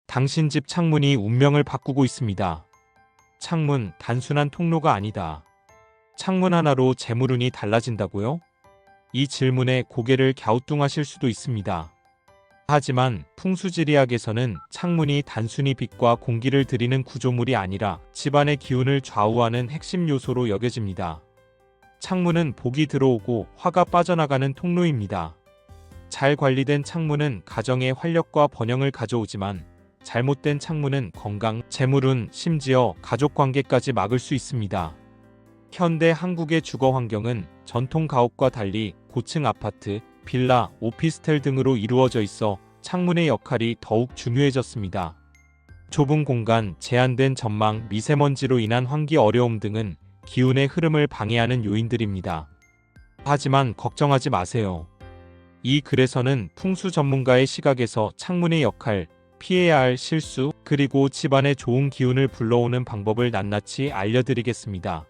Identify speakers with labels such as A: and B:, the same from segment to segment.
A: 당신 집 창문이 운명을 바꾸고 있습니다. 창문, 단순한 통로가 아니다. 창문 하나로 재물운이 달라진다고요? 이 질문에 고개를 갸우뚱하실 수도 있습니다. 하지만 풍수지리학에서는 창문이 단순히 빛과 공기를 들이는 구조물이 아니라 집안의 기운을 좌우하는 핵심 요소로 여겨집니다. 창문은 복이 들어오고 화가 빠져나가는 통로입니다. 잘 관리된 창문은 가정의 활력과 번영을 가져오지만 잘못된 창문은 건강, 재물운, 심지어 가족 관계까지 막을 수 있습니다. 현대 한국의 주거 환경은 전통 가옥과 달리 고층 아파트, 빌라, 오피스텔 등으로 이루어져 있어 창문의 역할이 더욱 중요해졌습니다. 좁은 공간, 제한된 전망, 미세먼지로 인한 환기 어려움 등은 기운의 흐름을 방해하는 요인들입니다. 하지만 걱정하지 마세요. 이 글에서는 풍수 전문가의 시각에서 창문의 역할, 피해야 할 실수, 그리고 집안에 좋은 기운을 불러오는 방법을 낱낱이 알려드리겠습니다.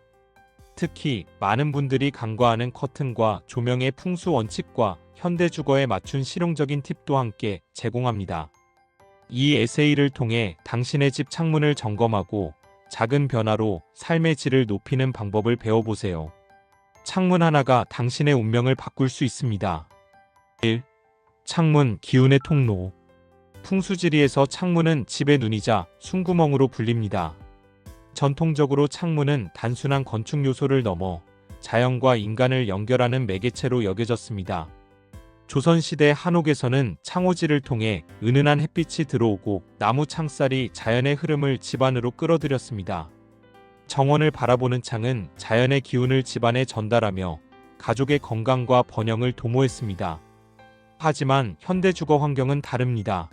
A: 특히 많은 분들이 간과하는 커튼과 조명의 풍수 원칙과 현대 주거에 맞춘 실용적인 팁도 함께 제공합니다. 이 에세이를 통해 당신의 집 창문을 점검하고 작은 변화로 삶의 질을 높이는 방법을 배워보세요. 창문 하나가 당신의 운명을 바꿀 수 있습니다. 1. 창문, 기운의 통로. 풍수지리에서 창문은 집의 눈이자 숨구멍으로 불립니다. 전통적으로 창문은 단순한 건축 요소를 넘어 자연과 인간을 연결하는 매개체로 여겨졌습니다. 조선시대 한옥에서는 창호지를 통해 은은한 햇빛이 들어오고 나무 창살이 자연의 흐름을 집 안으로 끌어들였습니다. 정원을 바라보는 창은 자연의 기운을 집안에 전달하며 가족의 건강과 번영을 도모했습니다. 하지만 현대 주거 환경은 다릅니다.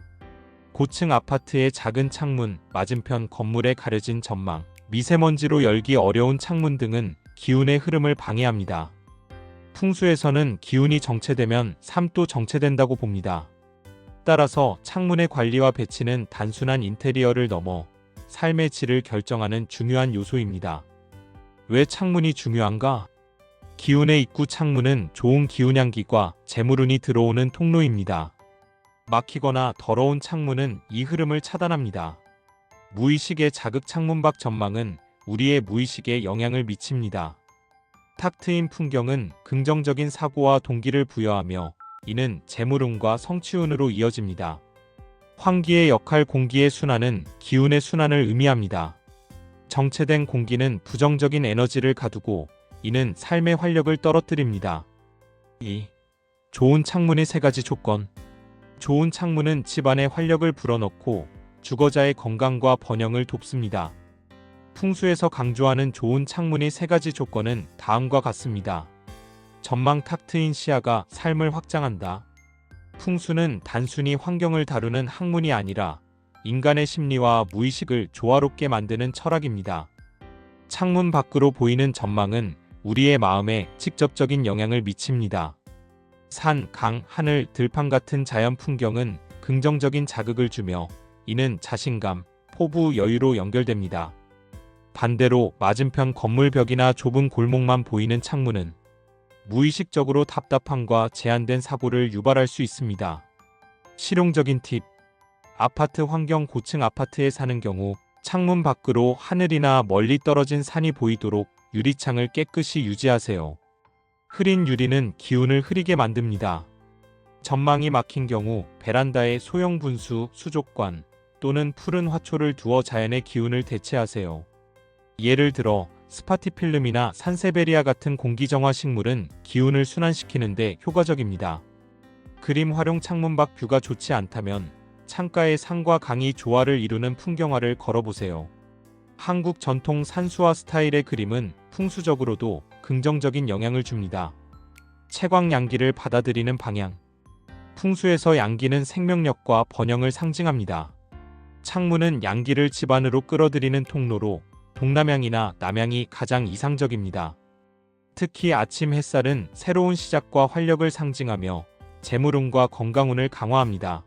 A: 고층 아파트의 작은 창문, 맞은편 건물에 가려진 전망, 미세먼지로 열기 어려운 창문 등은 기운의 흐름을 방해합니다. 풍수에서는 기운이 정체되면 삶도 정체된다고 봅니다. 따라서 창문의 관리와 배치는 단순한 인테리어를 넘어 삶의 질을 결정하는 중요한 요소입니다. 왜 창문이 중요한가? 기운의 입구 창문은 좋은 기운향기과 재물운이 들어오는 통로입니다. 막히거나 더러운 창문은 이 흐름을 차단합니다. 무의식의 자극 창문 밖 전망은 우리의 무의식에 영향을 미칩니다. 탁 트인 풍경은 긍정적인 사고와 동기를 부여하며 이는 재물운과 성취운으로 이어집니다. 환기의 역할 공기의 순환은 기운의 순환을 의미합니다. 정체된 공기는 부정적인 에너지를 가두고 이는 삶의 활력을 떨어뜨립니다. 2. 좋은 창문의 3가지 조건. 좋은 창문은 집안에 활력을 불어넣고 주거자의 건강과 번영을 돕습니다. 풍수에서 강조하는 좋은 창문의 3가지 조건은 다음과 같습니다. 전망 탁 트인 시야가 삶을 확장한다. 풍수는 단순히 환경을 다루는 학문이 아니라 인간의 심리와 무의식을 조화롭게 만드는 철학입니다. 창문 밖으로 보이는 전망은 우리의 마음에 직접적인 영향을 미칩니다. 산, 강, 하늘, 들판 같은 자연 풍경은 긍정적인 자극을 주며 이는 자신감, 포부, 여유로 연결됩니다. 반대로 맞은편 건물 벽이나 좁은 골목만 보이는 창문은 무의식적으로 답답함과 제한된 사고를 유발할 수 있습니다. 실용적인 팁. 아파트 환경 고층 아파트에 사는 경우 창문 밖으로 하늘이나 멀리 떨어진 산이 보이도록 유리창을 깨끗이 유지하세요. 흐린 유리는 기운을 흐리게 만듭니다. 전망이 막힌 경우 베란다에 소형 분수, 수족관 또는 푸른 화초를 두어 자연의 기운을 대체하세요. 예를 들어 스파티필름이나 산세베리아 같은 공기정화 식물은 기운을 순환시키는데 효과적입니다. 그림 활용 창문 밖 뷰가 좋지 않다면 창가에 산과 강이 조화를 이루는 풍경화를 걸어보세요. 한국 전통 산수화 스타일의 그림은 풍수적으로도 긍정적인 영향을 줍니다. 채광 양기를 받아들이는 방향. 풍수에서 양기는 생명력과 번영을 상징합니다. 창문은 양기를 집 안으로 끌어들이는 통로로 동남향이나 남향이 가장 이상적입니다. 특히 아침 햇살은 새로운 시작과 활력을 상징하며 재물운과 건강운을 강화합니다.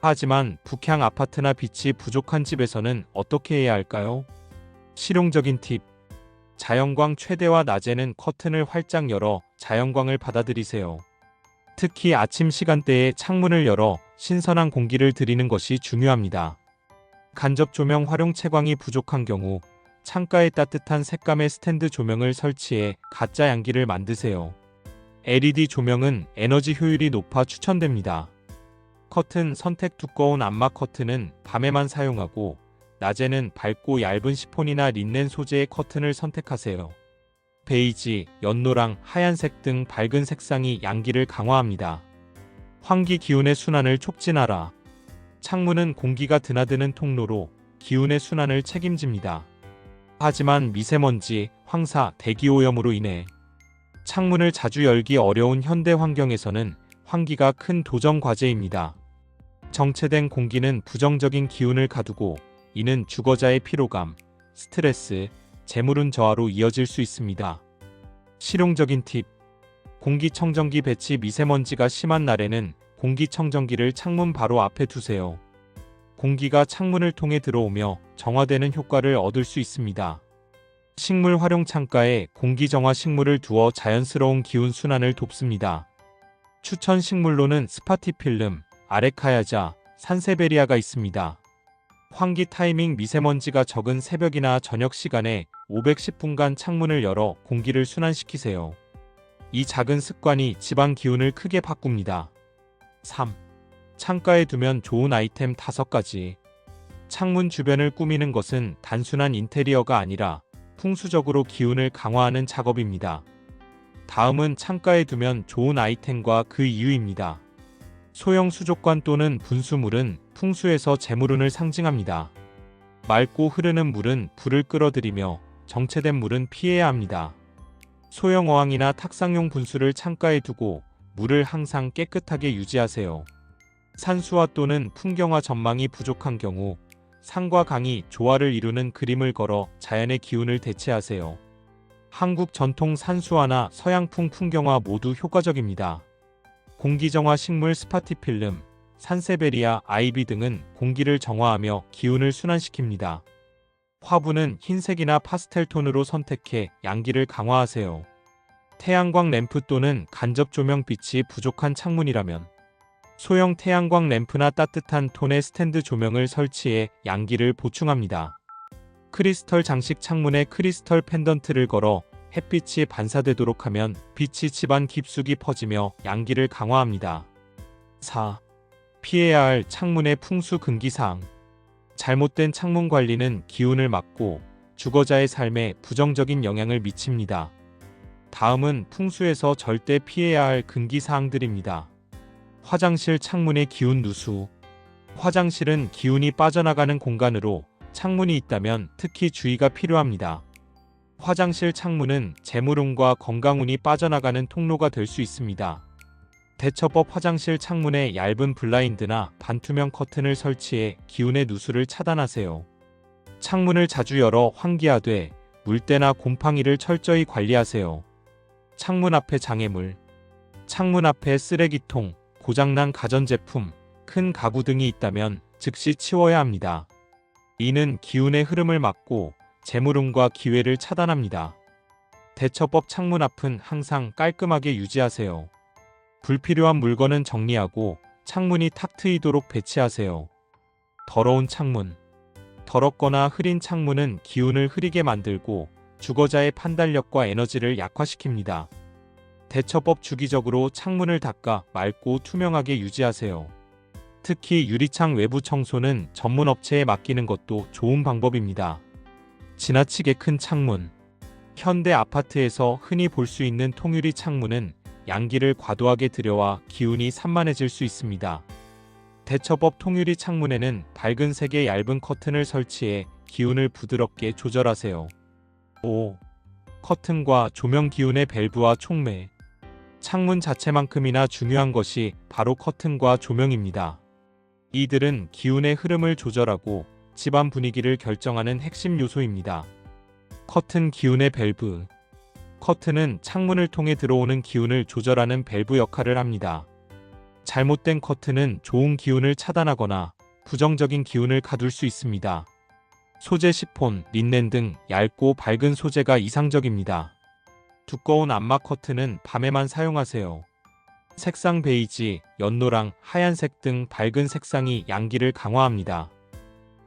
A: 하지만 북향 아파트나 빛이 부족한 집에서는 어떻게 해야 할까요? 실용적인 팁. 자연광 최대화. 낮에는 커튼을 활짝 열어 자연광을 받아들이세요. 특히 아침 시간대에 창문을 열어 신선한 공기를 들이는 것이 중요합니다. 간접 조명 활용 채광이 부족한 경우 창가에 따뜻한 색감의 스탠드 조명을 설치해 가짜 양기를 만드세요. LED 조명은 에너지 효율이 높아 추천됩니다. 커튼 선택. 두꺼운 암막 커튼은 밤에만 사용하고 낮에는 밝고 얇은 시폰이나 린넨 소재의 커튼을 선택하세요. 베이지, 연노랑, 하얀색 등 밝은 색상이 양기를 강화합니다. 환기 기운의 순환을 촉진하라. 창문은 공기가 드나드는 통로로 기운의 순환을 책임집니다. 하지만 미세먼지, 황사, 대기오염으로 인해 창문을 자주 열기 어려운 현대 환경에서는 환기가 큰 도전 과제입니다. 정체된 공기는 부정적인 기운을 가두고 이는 주거자의 피로감, 스트레스, 재물운 저하로 이어질 수 있습니다. 실용적인 팁. 공기청정기 배치. 미세먼지가 심한 날에는 공기청정기를 창문 바로 앞에 두세요. 공기가 창문을 통해 들어오며 정화되는 효과를 얻을 수 있습니다. 식물 활용. 창가에 공기정화 식물을 두어 자연스러운 기운 순환을 돕습니다. 추천 식물로는 스파티필름, 아레카야자, 산세베리아가 있습니다. 환기 타이밍. 미세먼지가 적은 새벽이나 저녁 시간에 510분간 창문을 열어 공기를 순환시키세요. 이 작은 습관이 집안 기운을 크게 바꿉니다. 3. 창가에 두면 좋은 아이템 5가지. 창문 주변을 꾸미는 것은 단순한 인테리어가 아니라 풍수적으로 기운을 강화하는 작업입니다. 다음은 창가에 두면 좋은 아이템과 그 이유입니다. 소형 수족관 또는 분수물은 풍수에서 재물운을 상징합니다. 맑고 흐르는 물은 불을 끌어들이며 정체된 물은 피해야 합니다. 소형 어항이나 탁상용 분수를 창가에 두고 물을 항상 깨끗하게 유지하세요. 산수화 또는 풍경화. 전망이 부족한 경우 산과 강이 조화를 이루는 그림을 걸어 자연의 기운을 대체하세요. 한국 전통 산수화나 서양풍 풍경화 모두 효과적입니다. 공기정화 식물. 스파티필름, 산세베리아, 아이비 등은 공기를 정화하며 기운을 순환시킵니다. 화분은 흰색이나 파스텔 톤으로 선택해 양기를 강화하세요. 태양광 램프 또는 간접 조명. 빛이 부족한 창문이라면 소형 태양광 램프나 따뜻한 톤의 스탠드 조명을 설치해 양기를 보충합니다. 크리스털 장식. 창문에 크리스털 펜던트를 걸어 햇빛이 반사되도록 하면 빛이 집안 깊숙이 퍼지며 양기를 강화합니다. 4. 피해야 할 창문의 풍수 금기사항. 잘못된 창문 관리는 기운을 막고 주거자의 삶에 부정적인 영향을 미칩니다. 다음은 풍수에서 절대 피해야 할 금기사항들입니다. 화장실. 창문의 기운 누수. 화장실은 기운이 빠져나가는 공간으로 창문이 있다면 특히 주의가 필요합니다. 화장실 창문은 재물운과 건강운이 빠져나가는 통로가 될 수 있습니다. 대처법. 화장실 창문에 얇은 블라인드나 반투명 커튼을 설치해 기운의 누수를 차단하세요. 창문을 자주 열어 환기하되 물때나 곰팡이를 철저히 관리하세요. 창문 앞에 장애물. 창문 앞에 쓰레기통, 고장난 가전제품, 큰 가구 등이 있다면 즉시 치워야 합니다. 이는 기운의 흐름을 막고 재물운과 기회를 차단합니다. 대처법. 창문 앞은 항상 깔끔하게 유지하세요. 불필요한 물건은 정리하고 창문이 탁 트이도록 배치하세요. 더러운 창문. 더럽거나 흐린 창문은 기운을 흐리게 만들고 주거자의 판단력과 에너지를 약화시킵니다. 대처법. 주기적으로 창문을 닦아 맑고 투명하게 유지하세요. 특히 유리창 외부 청소는 전문 업체에 맡기는 것도 좋은 방법입니다. 지나치게 큰 창문. 현대 아파트에서 흔히 볼 수 있는 통유리 창문은 양기를 과도하게 들여와 기운이 산만해질 수 있습니다. 대처법. 통유리 창문에는 밝은 색의 얇은 커튼을 설치해 기운을 부드럽게 조절하세요. 5. 커튼과 조명. 기운의 밸브와 촉매. 창문 자체만큼이나 중요한 것이 바로 커튼과 조명입니다. 이들은 기운의 흐름을 조절하고 집안 분위기를 결정하는 핵심 요소입니다. 커튼. 기운의 밸브. 커튼은 창문을 통해 들어오는 기운을 조절하는 밸브 역할을 합니다. 잘못된 커튼은 좋은 기운을 차단하거나 부정적인 기운을 가둘 수 있습니다. 소재. 시폰, 린넨 등 얇고 밝은 소재가 이상적입니다. 두꺼운 암막 커튼은 밤에만 사용하세요. 색상. 베이지, 연노랑, 하얀색 등 밝은 색상이 양기를 강화합니다.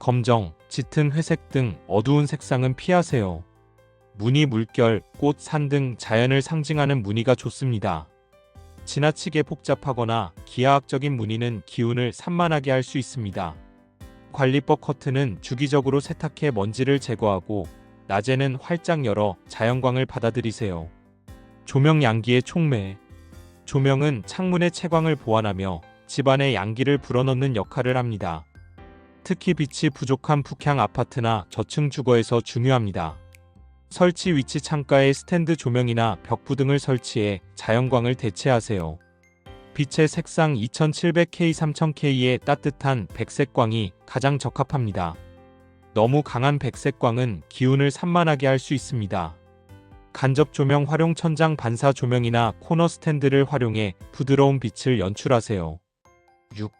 A: 검정, 짙은 회색 등 어두운 색상은 피하세요. 무늬, 물결, 꽃, 산 등 자연을 상징하는 무늬가 좋습니다. 지나치게 복잡하거나 기하학적인 무늬는 기운을 산만하게 할 수 있습니다. 관리법 커튼은 주기적으로 세탁해 먼지를 제거하고 낮에는 활짝 열어 자연광을 받아들이세요. 조명, 양기의 촉매. 조명은 창문의 채광을 보완하며 집안의 양기를 불어넣는 역할을 합니다. 특히 빛이 부족한 북향 아파트나 저층 주거에서 중요합니다. 설치 위치, 창가에 스탠드 조명이나 벽부 등을 설치해 자연광을 대체하세요. 빛의 색상 2700K, 3000K의 따뜻한 백색광이 가장 적합합니다. 너무 강한 백색광은 기운을 산만하게 할 수 있습니다. 간접 조명 활용, 천장 반사 조명이나 코너 스탠드를 활용해 부드러운 빛을 연출하세요. 6.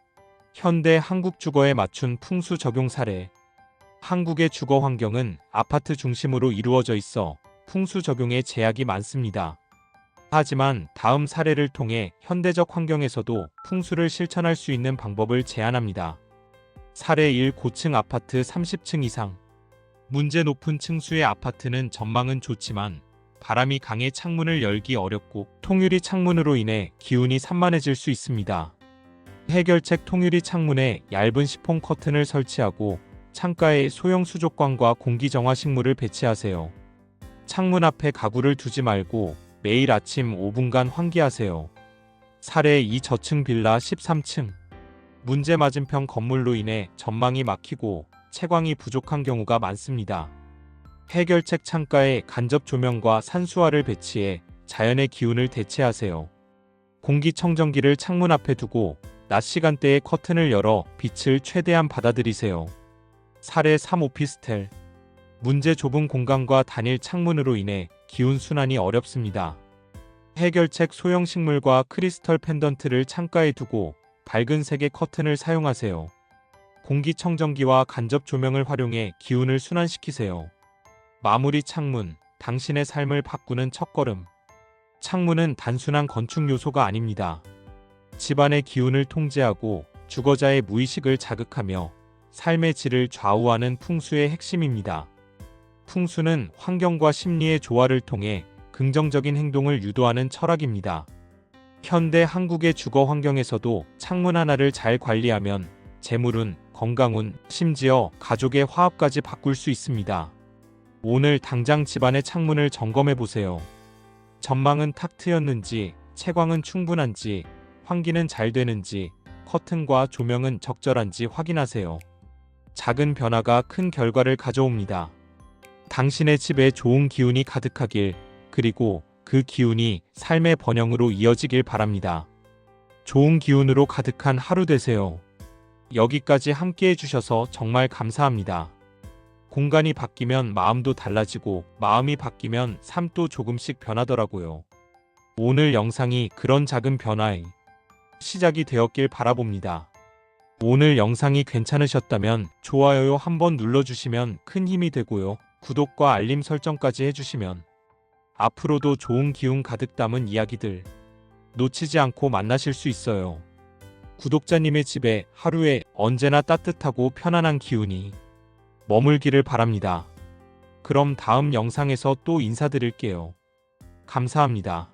A: 현대 한국 주거에 맞춘 풍수 적용 사례. 한국의 주거 환경은 아파트 중심으로 이루어져 있어 풍수 적용에 제약이 많습니다. 하지만 다음 사례를 통해 현대적 환경에서도 풍수를 실천할 수 있는 방법을 제안합니다. 사례 1. 고층 아파트 30층 이상. 문제 높은 층수의 아파트는 전망은 좋지만 바람이 강해 창문을 열기 어렵고 통유리 창문으로 인해 기운이 산만해질 수 있습니다. 해결책: 통유리 창문에 얇은 시폰 커튼을 설치하고 창가에 소형 수족관과 공기정화 식물을 배치하세요. 창문 앞에 가구를 두지 말고 매일 아침 5분간 환기하세요. 사례 2. 저층 빌라 13층. 문제 맞은편 건물로 인해 전망이 막히고 채광이 부족한 경우가 많습니다. 해결책: 창가에 간접 조명과 산수화를 배치해 자연의 기운을 대체하세요. 공기청정기를 창문 앞에 두고 낮 시간대에 커튼을 열어 빛을 최대한 받아들이세요. 사례 3. 오피스텔. 문제 좁은 공간과 단일 창문으로 인해 기운 순환이 어렵습니다. 해결책: 소형 식물과 크리스털 펜던트를 창가에 두고 밝은 색의 커튼을 사용하세요. 공기청정기와 간접 조명을 활용해 기운을 순환시키세요. 마무리: 창문, 당신의 삶을 바꾸는 첫걸음. 창문은 단순한 건축 요소가 아닙니다. 집안의 기운을 통제하고 주거자의 무의식을 자극하며 삶의 질을 좌우하는 풍수의 핵심입니다. 풍수는 환경과 심리의 조화를 통해 긍정적인 행동을 유도하는 철학입니다. 현대 한국의 주거 환경에서도 창문 하나를 잘 관리하면 재물운, 건강운, 심지어 가족의 화합까지 바꿀 수 있습니다. 오늘 당장 집안의 창문을 점검해 보세요. 전망은 탁 트였는지, 채광은 충분한지, 환기는 잘 되는지, 커튼과 조명은 적절한지 확인하세요. 작은 변화가 큰 결과를 가져옵니다. 당신의 집에 좋은 기운이 가득하길, 그리고 그 기운이 삶의 번영으로 이어지길 바랍니다. 좋은 기운으로 가득한 하루 되세요. 여기까지 함께 해주셔서 정말 감사합니다. 공간이 바뀌면 마음도 달라지고 마음이 바뀌면 삶도 조금씩 변하더라고요. 오늘 영상이 그런 작은 변화의 시작이 되었길 바라봅니다. 오늘 영상이 괜찮으셨다면 좋아요 한번 눌러주시면 큰 힘이 되고요. 구독과 알림 설정까지 해주시면 앞으로도 좋은 기운 가득 담은 이야기들 놓치지 않고 만나실 수 있어요. 구독자님의 집에 하루에 언제나 따뜻하고 편안한 기운이 머물기를 바랍니다. 그럼 다음 영상에서 또 인사드릴게요. 감사합니다.